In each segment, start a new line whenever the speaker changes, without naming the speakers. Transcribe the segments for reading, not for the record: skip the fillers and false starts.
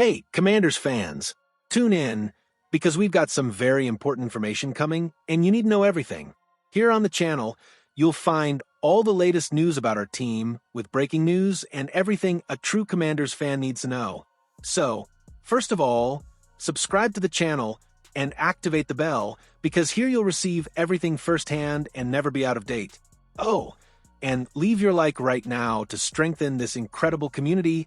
Hey, Commanders fans, tune in because we've got some very important information coming and you need to know everything. Here on the channel, you'll find all the latest news about our team with breaking news and everything a true Commanders fan needs to know. So, first of all, subscribe to the channel and activate the bell because here you'll receive everything firsthand and never be out of date. Oh, and leave your like right now to strengthen this incredible community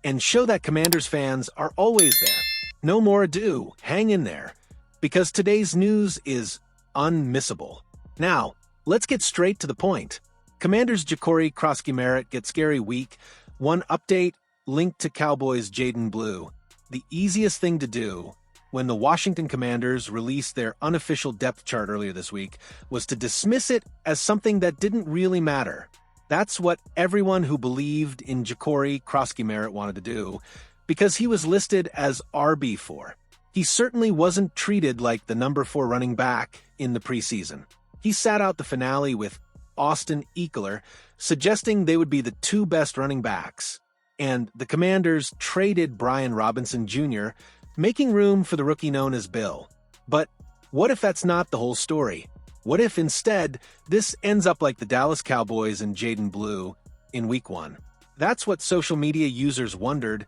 and show that Commanders fans are always there. No more ado, hang in there, because today's news is unmissable. Now, let's get straight to the point. Commanders Jakori Krosky Merritt get scary week. One update linked to Cowboys Jaden Blue. The easiest thing to do when the Washington Commanders released their unofficial depth chart earlier this week was to dismiss it as something that didn't really matter. That's what everyone who believed in Jakori Krosky Merritt wanted to do, because he was listed as RB4. He certainly wasn't treated like the number 4 running back in the preseason. He sat out the finale with Austin Eckler, suggesting they would be the 2 best running backs. And the Commanders traded Brian Robinson Jr., making room for the rookie known as Bill. But what if that's not the whole story? What if instead this ends up like the Dallas Cowboys and Jaden Blue in Week 1? That's what social media users wondered.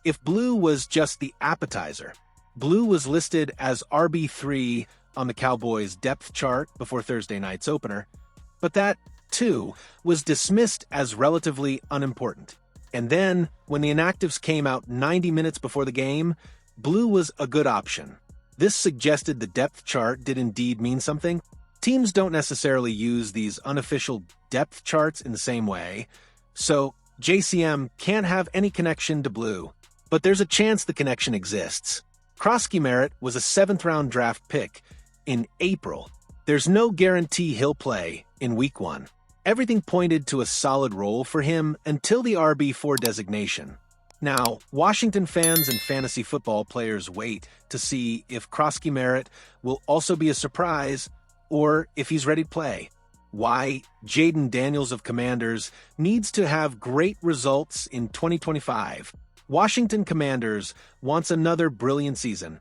If Blue was just the appetizer. Blue was listed as RB3 on the Cowboys' depth chart before Thursday night's opener, but that, too, was dismissed as relatively unimportant. And then, when the inactives came out 90 minutes before the game, Blue was a good option. This suggested the depth chart did indeed mean something. Teams don't necessarily use these unofficial depth charts in the same way, so JCM can't have any connection to Blue. But there's a chance the connection exists. Krosky Merritt was a 7th-round draft pick in April. There's no guarantee he'll play in Week 1. Everything pointed to a solid role for him until the RB4 designation. Now, Washington fans and fantasy football players wait to see if Krosky Merritt will also be a surprise or if he's ready to play. Why Jaden Daniels of Commanders needs to have great results in 2025. Washington Commanders wants another brilliant season,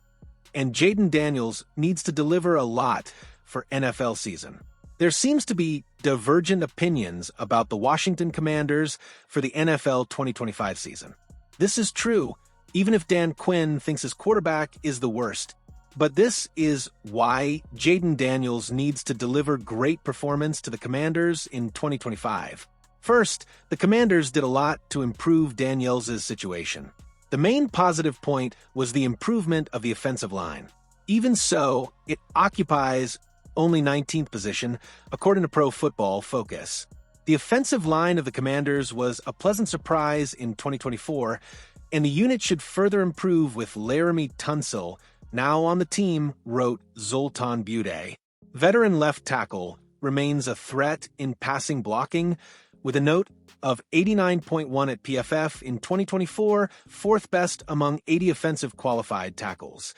and Jaden Daniels needs to deliver a lot for NFL season. There seems to be divergent opinions about the Washington Commanders for the NFL 2025 season. This is true, even if Dan Quinn thinks his quarterback is the worst. But this is why Jaden Daniels needs to deliver great performance to the Commanders in 2025. First, the Commanders did a lot to improve Daniels' situation. The main positive point was the improvement of the offensive line. Even so, it occupies only 19th position, according to Pro Football Focus. The offensive line of the Commanders was a pleasant surprise in 2024, and the unit should further improve with Laramie Tunsil now on the team, wrote Zoltan Bude. Veteran left tackle remains a threat in passing blocking, with a note of 89.1 at PFF in 2024, 4th best among 80 offensive qualified tackles.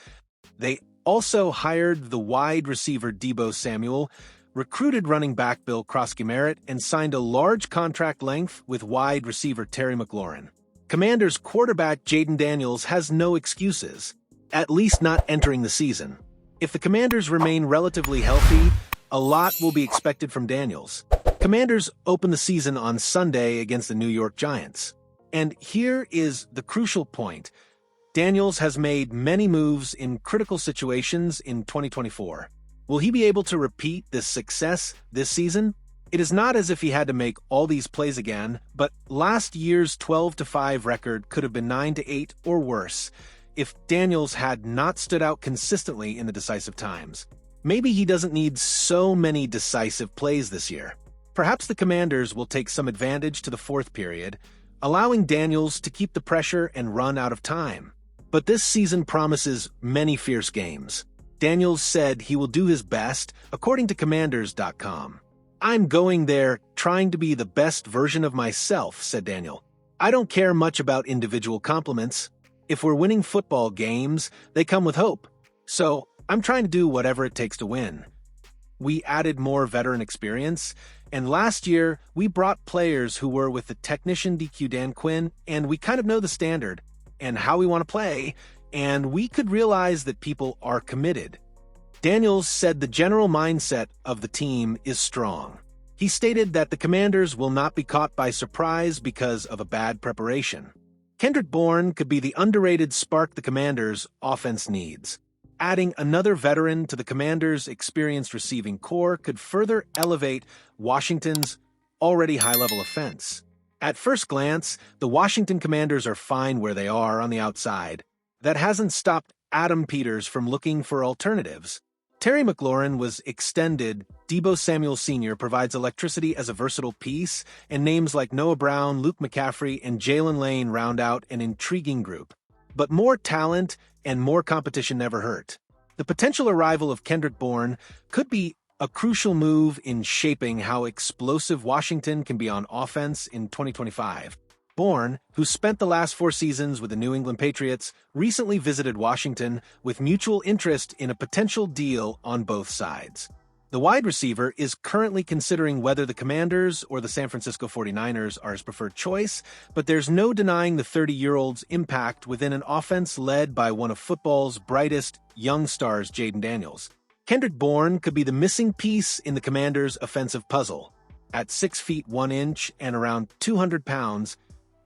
They also hired the wide receiver Deebo Samuel, recruited running back Bill Krosky Merritt, and signed a large contract length with wide receiver Terry McLaurin. Commanders quarterback Jaden Daniels has no excuses, at least not entering the season. If the Commanders remain relatively healthy, a lot will be expected from Daniels. Commanders open the season on Sunday against the New York Giants. And here is the crucial point. Daniels has made many moves in critical situations in 2024. Will he be able to repeat this success this season? It is not as if he had to make all these plays again, but last year's 12-5 record could have been 9-8 or worse if Daniels had not stood out consistently in the decisive times. Maybe he doesn't need so many decisive plays this year. Perhaps the Commanders will take some advantage to the 4th period, allowing Daniels to keep the pressure and run out of time. But this season promises many fierce games. Daniels said he will do his best, according to Commanders.com. "I'm going there trying to be the best version of myself," said Daniel. "I don't care much about individual compliments. If we're winning football games, they come with hope. So I'm trying to do whatever it takes to win. We added more veteran experience, and last year we brought players who were with the technician DQ Dan Quinn, and we kind of know the standard. and how we want to play, and we could realize that people are committed. Daniels said the general mindset of the team is strong. He stated that the Commanders will not be caught by surprise because of a bad preparation. Kendrick Bourne could be the underrated spark the Commanders' offense needs. Adding another veteran to the Commanders' experienced receiving core could further elevate Washington's already high-level offense. At first glance, the Washington Commanders are fine where they are on the outside. That hasn't stopped Adam Peters from looking for alternatives. Terry McLaurin was extended. Deebo Samuel Sr. provides electricity as a versatile piece, and names like Noah Brown, Luke McCaffrey, and Jalen Lane round out an intriguing group. But more talent and more competition never hurt. The potential arrival of Kendrick Bourne could be a crucial move in shaping how explosive Washington can be on offense in 2025. Bourne, who spent the last 4 seasons with the New England Patriots, recently visited Washington with mutual interest in a potential deal on both sides. The wide receiver is currently considering whether the Commanders or the San Francisco 49ers are his preferred choice, but there's no denying the 30-year-old's impact within an offense led by one of football's brightest young stars, Jaden Daniels. Kendrick Bourne could be the missing piece in the Commanders' offensive puzzle. At 6 feet 1 inch and around 200 pounds,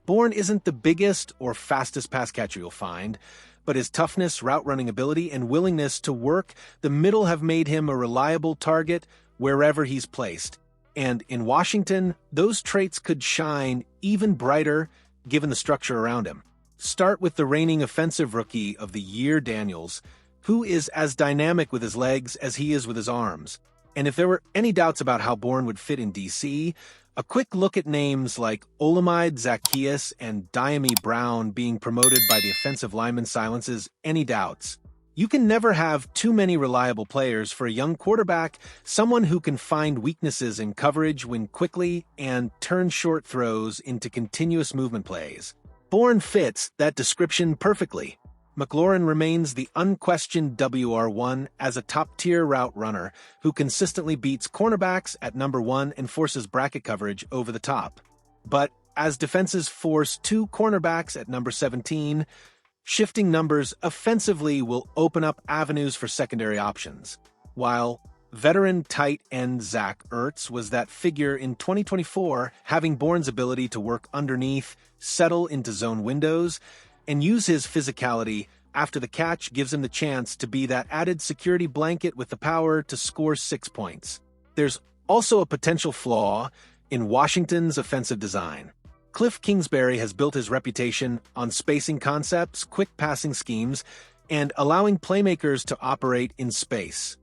Bourne isn't the biggest or fastest pass catcher you'll find, but his toughness, route-running ability, and willingness to work the middle have made him a reliable target wherever he's placed. And in Washington, those traits could shine even brighter given the structure around him. Start with the reigning offensive rookie of the year, Daniels, who is as dynamic with his legs as he is with his arms. And if there were any doubts about how Bourne would fit in D.C., a quick look at names like Olamide Zaccheaus and Diami Brown being promoted by the offensive lineman silences any doubts. You can never have too many reliable players for a young quarterback, someone who can find weaknesses in coverage, win quickly, and turn short throws into continuous movement plays. Bourne fits that description perfectly. McLaurin remains the unquestioned WR1 as a top-tier route runner who consistently beats cornerbacks at number 1 and forces bracket coverage over the top. But as defenses force 2 cornerbacks at number 17, shifting numbers offensively will open up avenues for secondary options. While veteran tight end Zach Ertz was that figure in 2024, having Bourne's ability to work underneath, settle into zone windows, and use his physicality after the catch gives him the chance to be that added security blanket with the power to score 6 points. There's also a potential flaw in Washington's offensive design. Cliff Kingsbury has built his reputation on spacing concepts, quick passing schemes, and allowing playmakers to operate in space.